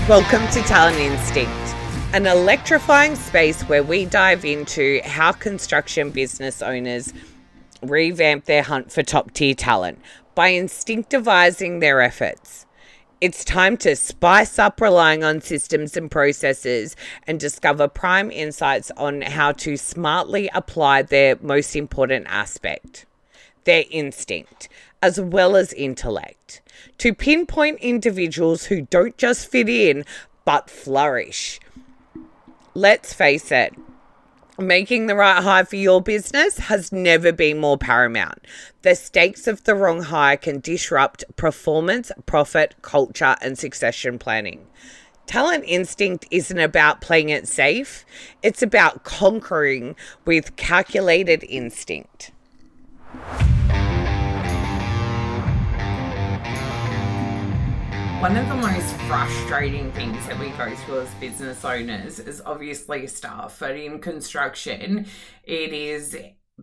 Welcome to Talent Instinct, an electrifying space where we dive into how construction business owners revamp their hunt for top-tier talent by instinctivizing their efforts. It's time to spice up relying on systems and processes and discover prime insights on how to smartly apply their most important aspect, their instinct, as well as intellect, to pinpoint individuals who don't just fit in, but flourish. Let's face it, making the right hire for your business has never been more paramount. The stakes of the wrong hire can disrupt performance, profit, culture, and succession planning. Talent Instinct isn't about playing it safe. It's about conquering with calculated instinct. One of the most frustrating things that we go through as business owners is obviously staff. But in construction, it is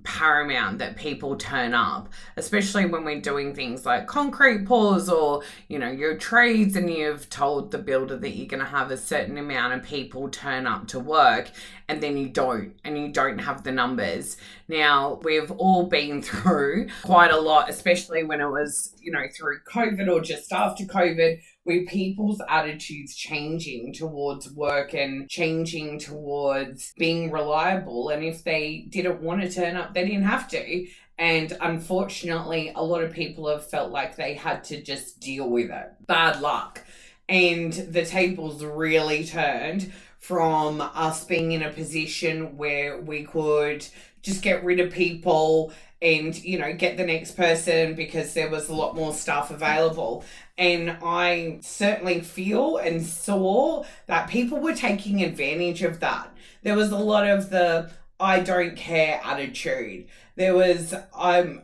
paramount that people turn up, especially when we're doing things like concrete pours or, your trades, and you've told the builder that you're going to have a certain amount of people turn up to work, and then you don't have the numbers. Now, we've all been through quite a lot, especially when it was, through COVID or just after COVID, with people's attitudes changing towards work and changing towards being reliable. And if they didn't want to turn up, they didn't have to. And unfortunately, a lot of people have felt like they had to just deal with it. Bad luck. And the tables really turned from us being in a position where we could just get rid of people and, get the next person because there was a lot more staff available. And I certainly feel and saw that people were taking advantage of that. There was a lot of the I don't care attitude. There was,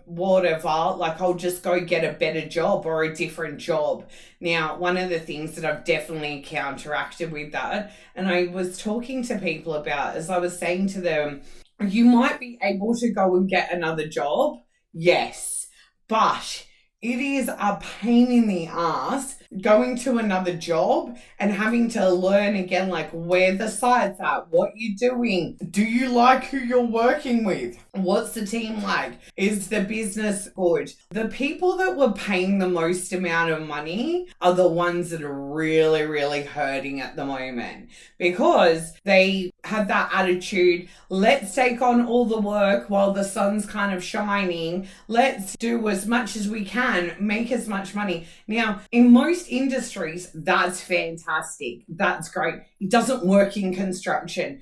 whatever, I'll just go get a better job or a different job. Now, one of the things that I've definitely counteracted with that, and I was talking to people about, is I was saying to them, you might be able to go and get another job, yes, but it is a pain in the ass going to another job and having to learn again, where the site's at, what you're doing. Do you like who you're working with? What's the team like? Is the business good? The people that were paying the most amount of money are the ones that are really, really hurting at the moment because they have that attitude, let's take on all the work while the sun's kind of shining. Let's do as much as we can, make as much money. Now, in most industries, that's fantastic. That's great. It doesn't work in construction.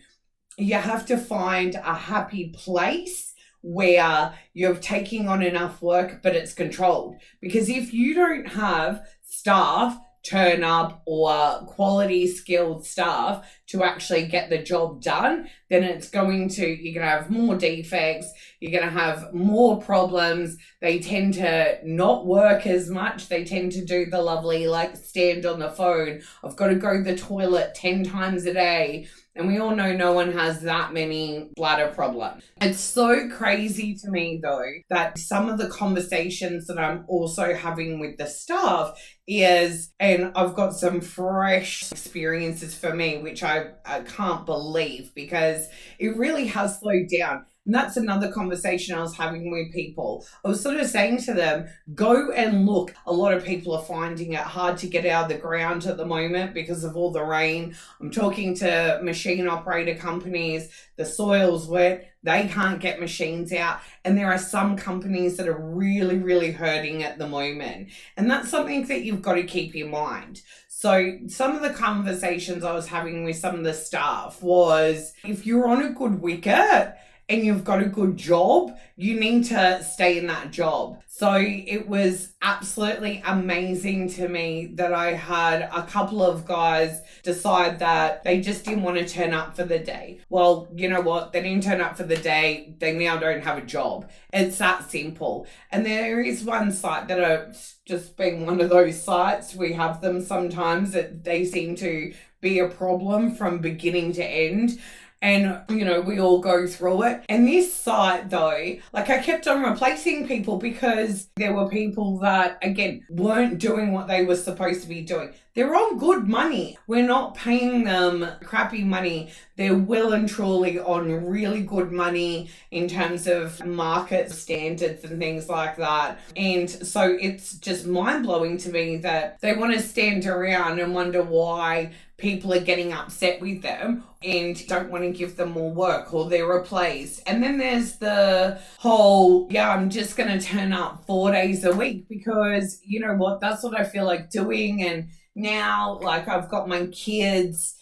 You have to find a happy place where you're taking on enough work, but it's controlled. Because if you don't have staff turn up or quality skilled staff to actually get the job done, then you're going to have more defects, you're going to have more problems. They tend to not work as much. They tend to do the lovely, stand on the phone. I've got to go to the toilet 10 times a day. And we all know no one has that many bladder problems. It's so crazy to me, though, that some of the conversations that I'm also having with the staff is, and I've got some fresh experiences for me, which I can't believe because it really has slowed down. And that's another conversation I was having with people. I was sort of saying to them, go and look. A lot of people are finding it hard to get out of the ground at the moment because of all the rain. I'm talking to machine operator companies. The soil's wet. They can't get machines out. And there are some companies that are really, really hurting at the moment. And that's something that you've got to keep in mind. So some of the conversations I was having with some of the staff was, if you're on a good wicket and you've got a good job, you need to stay in that job. So it was absolutely amazing to me that I had a couple of guys decide that they just didn't want to turn up for the day. Well, you know what? They didn't turn up for the day. They now don't have a job. It's that simple. And there is one site that has just been one of those sites. We have them sometimes that they seem to be a problem from beginning to end. And, we all go through it. And this site, though, like I kept on replacing people because there were people that, again, weren't doing what they were supposed to be doing. They're on good money. We're not paying them crappy money. They're well and truly on really good money in terms of market standards and things like that. And so it's just mind-blowing to me that they want to stand around and wonder why people are getting upset with them and don't want to give them more work or they're replaced. And then there's the whole, I'm just going to turn up 4 days a week because, you know what, that's what I feel like doing. And now, like, I've got my kids,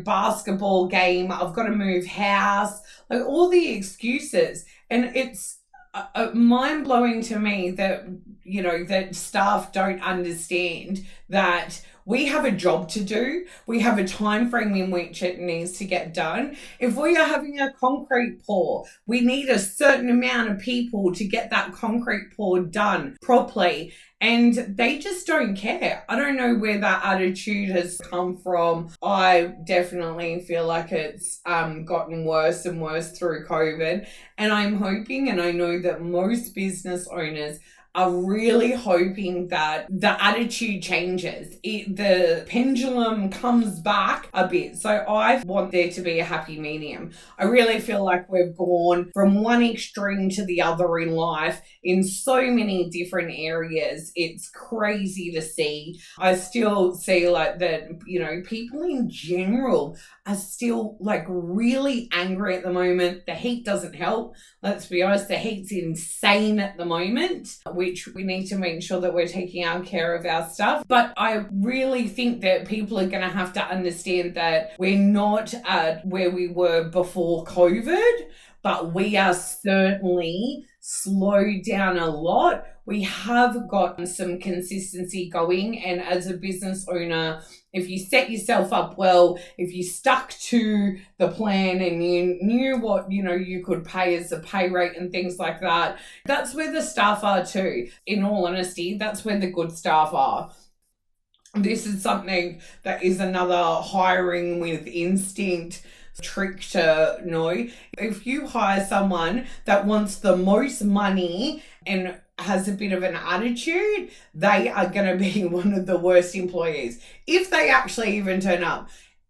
basketball game, I've got to move house, like all the excuses. And it's mind-blowing to me that, that staff don't understand that we have a job to do. We have a time frame in which it needs to get done. If we are having a concrete pour, we need a certain amount of people to get that concrete pour done properly. And they just don't care. I don't know where that attitude has come from. I definitely feel like it's gotten worse and worse through COVID. And I'm hoping, and I know that most business owners are really hoping that the attitude changes. The pendulum comes back a bit. So I want there to be a happy medium. I really feel like we've gone from one extreme to the other in life in so many different areas. It's crazy to see. I still see like that, people in general are still like really angry at the moment. The heat doesn't help. Let's be honest, the heat's insane at the moment, which we need to make sure that we're taking care of our stuff. But I really think that people are going to have to understand that we're not at where we were before COVID, but we are certainly slowed down a lot. We have gotten some consistency going, and as a business owner, if you set yourself up well, if you stuck to the plan and you knew what, you could pay as a pay rate and things like that, that's where the staff are too. In all honesty, that's where the good staff are. This is something that is another hiring with instinct trick to know. If you hire someone that wants the most money and has a bit of an attitude, they are going to be one of the worst employees if they actually even turn up.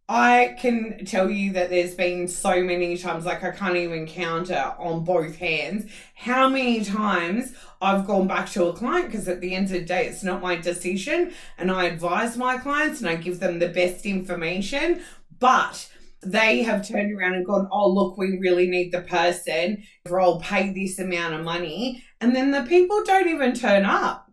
I can tell you that there's been so many times, like I can't even count it on both hands, how many times I've gone back to a client, because at the end of the day, it's not my decision, and I advise my clients and I give them the best information, but they have turned around and gone, oh, look, we really need the person, or I'll pay this amount of money. And then the people don't even turn up.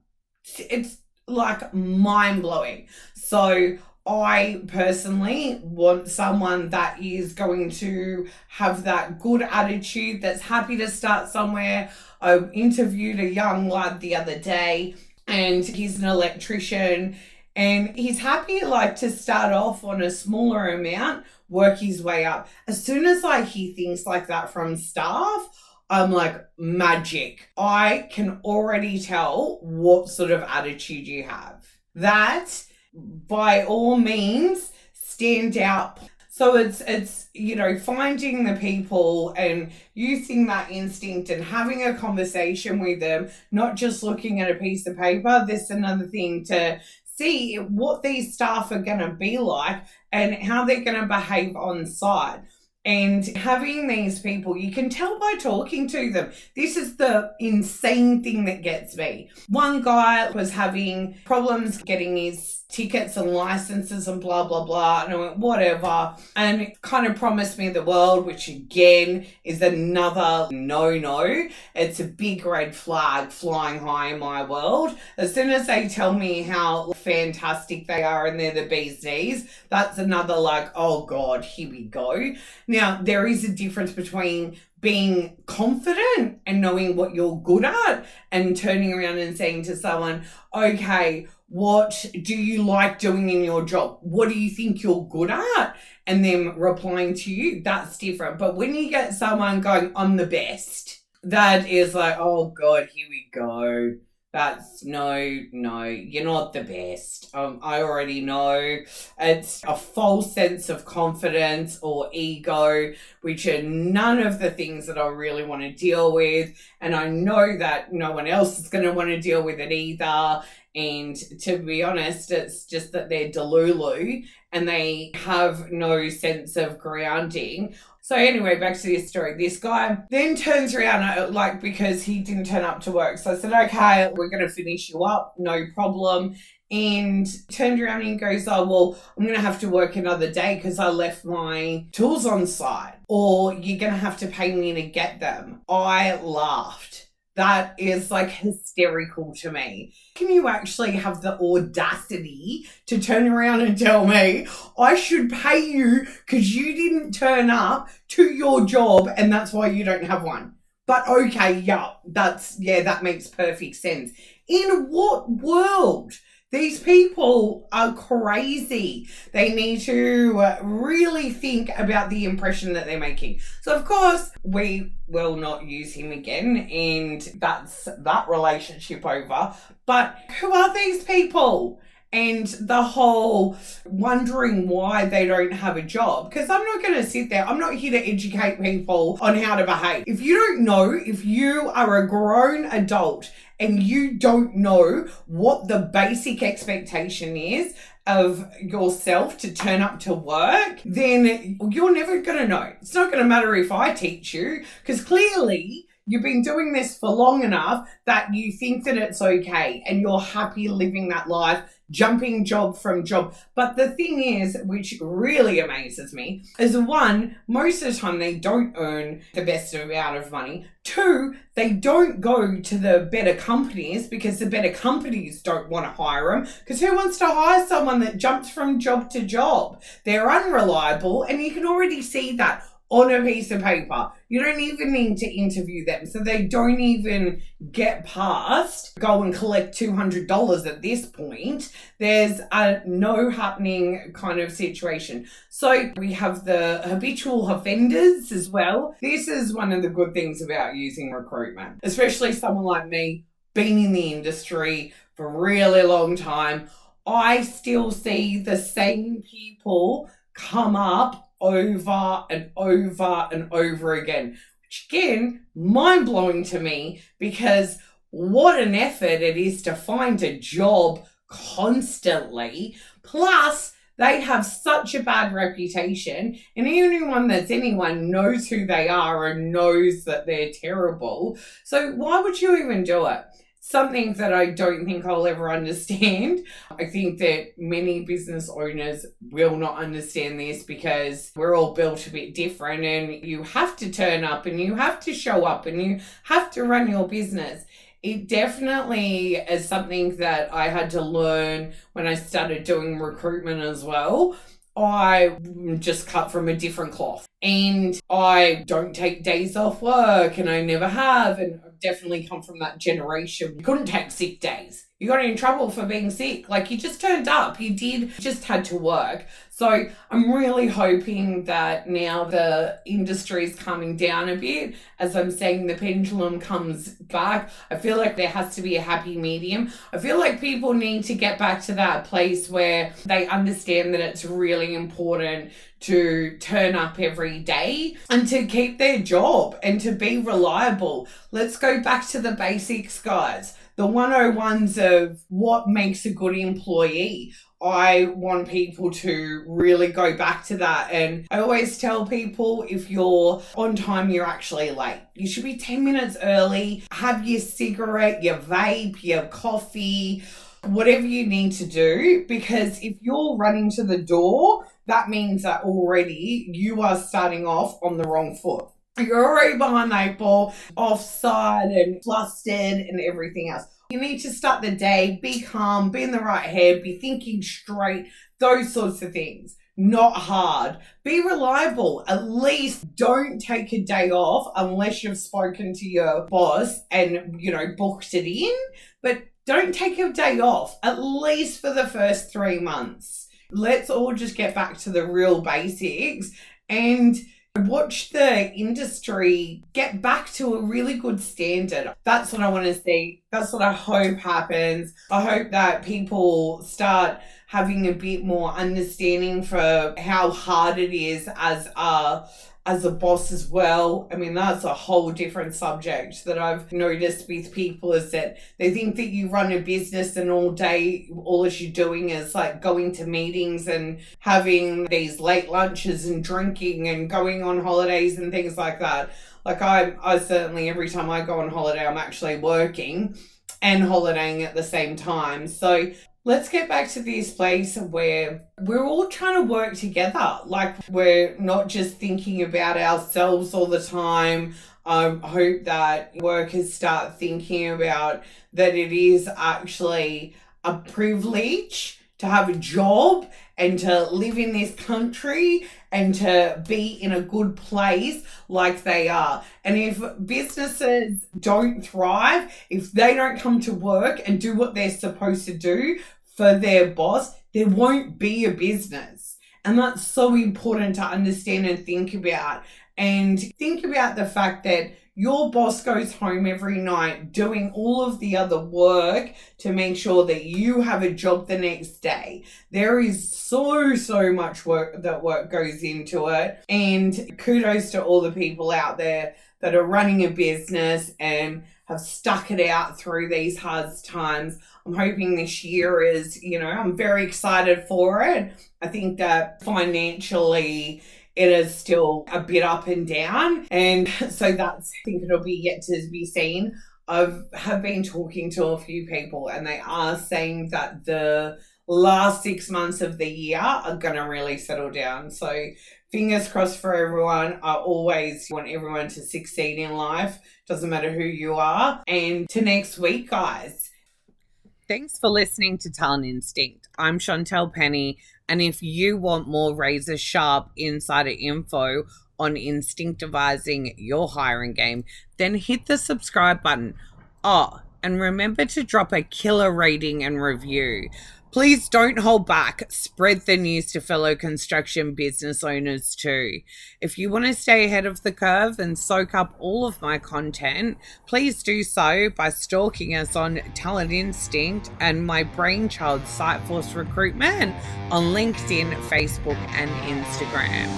It's like mind-blowing. So I personally want someone that is going to have that good attitude, that's happy to start somewhere. I interviewed a young lad the other day, and he's an electrician, and he's happy to start off on a smaller amount, work his way up. As soon as I hear things like that from staff, I'm like, magic. I can already tell what sort of attitude you have. That, by all means, stand out. So it's finding the people and using that instinct and having a conversation with them, not just looking at a piece of paper. This is another thing to see what these staff are going to be like and how they're going to behave on site. And having these people, you can tell by talking to them. This is the insane thing that gets me. One guy was having problems getting his tickets and licenses and blah, blah, blah. And I went, whatever. And it kind of promised me the world, which again is another no-no. It's a big red flag flying high in my world. As soon as they tell me how fantastic they are and they're the bee's knees, that's another oh God, here we go. Now, there is a difference between being confident and knowing what you're good at and turning around and saying to someone, okay, what do you like doing in your job? What do you think you're good at? And them replying to you, that's different. But when you get someone going, I'm the best, that is oh God, here we go. That's no, you're not the best. I already know. It's a false sense of confidence or ego, which are none of the things that I really want to deal with. And I know that no one else is going to want to deal with it either. And to be honest, it's just that they're delulu and they have no sense of grounding. So anyway, back to this story. This guy then turns around, like, because he didn't turn up to work. So I said, okay, we're going to finish you up, no problem. And turned around and goes, oh, well, I'm going to have to work another day because I left my tools on site, or you're going to have to pay me to get them. I laughed. That is like hysterical to me. Can you actually have the audacity to turn around and tell me I should pay you because you didn't turn up to your job and that's why you don't have one? But okay, that makes perfect sense. In what world? These people are crazy. They need to really think about the impression that they're making. So, of course, we will not use him again, and that's that relationship over. But who are these people? And the whole wondering why they don't have a job. Because I'm not going to sit there. I'm not here to educate people on how to behave. If you don't know, if you are a grown adult and you don't know what the basic expectation is of yourself to turn up to work, then you're never going to know. It's not going to matter if I teach you, because clearly you've been doing this for long enough that you think that it's okay and you're happy living that life, jumping job from job. But the thing is, which really amazes me, is one, most of the time they don't earn the best amount of money. Two, they don't go to the better companies because the better companies don't want to hire them, because who wants to hire someone that jumps from job to job? They're unreliable, and you can already see that on a piece of paper. You don't even need to interview them. So they don't even get past go and collect $200 at this point. There's a no happening kind of situation. So we have the habitual offenders as well. This is one of the good things about using recruitment, especially someone like me, been in the industry for a really long time. I still see the same people come up over and over and over again, which again, mind-blowing to me, because what an effort it is to find a job constantly. Plus, they have such a bad reputation, and anyone knows who they are and knows that they're terrible. So why would you even do it? Something that I don't think I'll ever understand. I think that many business owners will not understand this because we're all built a bit different, and you have to turn up and you have to show up and you have to run your business. It definitely is something that I had to learn when I started doing recruitment as well. I just cut from a different cloth, and I don't take days off work, and I never have, and I've definitely come from that generation. You couldn't take sick days. You got in trouble for being sick. Like, you just turned up. You just had to work. So I'm really hoping that now the industry is coming down a bit. As I'm saying, the pendulum comes back. I feel like there has to be a happy medium. I feel like people need to get back to that place where they understand that it's really important to turn up every day and to keep their job and to be reliable. Let's go back to the basics, guys. The 101s of what makes a good employee. I want people to really go back to that. And I always tell people, if you're on time, you're actually late. You should be 10 minutes early. Have your cigarette, your vape, your coffee, whatever you need to do. Because if you're running to the door, that means that already you are starting off on the wrong foot. You're already behind the eight ball, offside and flustered and everything else. You need to start the day, be calm, be in the right head, be thinking straight, those sorts of things. Not hard. Be reliable. At least don't take a day off unless you've spoken to your boss and, booked it in. But don't take a day off, at least for the first 3 months. Let's all just get back to the real basics. And Watch the industry get back to a really good standard. That's what I want to see. That's what I hope happens. I hope that people start having a bit more understanding for how hard it is as a boss as well. I mean, that's a whole different subject that I've noticed with people, is that they think that you run a business and all day, all that you're doing is like going to meetings and having these late lunches and drinking and going on holidays and things like that. Like I certainly, every time I go on holiday, I'm actually working and holidaying at the same time. So let's get back to this place where we're all trying to work together. Like, we're not just thinking about ourselves all the time. I hope that workers start thinking about that it is actually a privilege to have a job and to live in this country and to be in a good place like they are. And if businesses don't thrive, if they don't come to work and do what they're supposed to do for their boss, there won't be a business. And that's so important to understand and think about. And think about the fact that your boss goes home every night doing all of the other work to make sure that you have a job the next day. There is so much work goes into it. And kudos to all the people out there that are running a business and have stuck it out through these hard times. I'm hoping this year is, I'm very excited for it. I think that financially it is still a bit up and down. And so I think it'll be yet to be seen. Have been talking to a few people and they are saying that the last 6 months of the year are going to really settle down. So fingers crossed for everyone. I always want everyone to succeed in life. Doesn't matter who you are. And to next week, guys. Thanks for listening to Talent Instinct. I'm Chantal Penny, and if you want more razor sharp insider info on instinctivizing your hiring game, then hit the subscribe button. Oh, and remember to drop a killer rating and review. Please don't hold back. Spread the news to fellow construction business owners too. If you want to stay ahead of the curve and soak up all of my content, please do so by stalking us on Talent Instinct and my brainchild Siteforce Recruitment on LinkedIn, Facebook, and Instagram.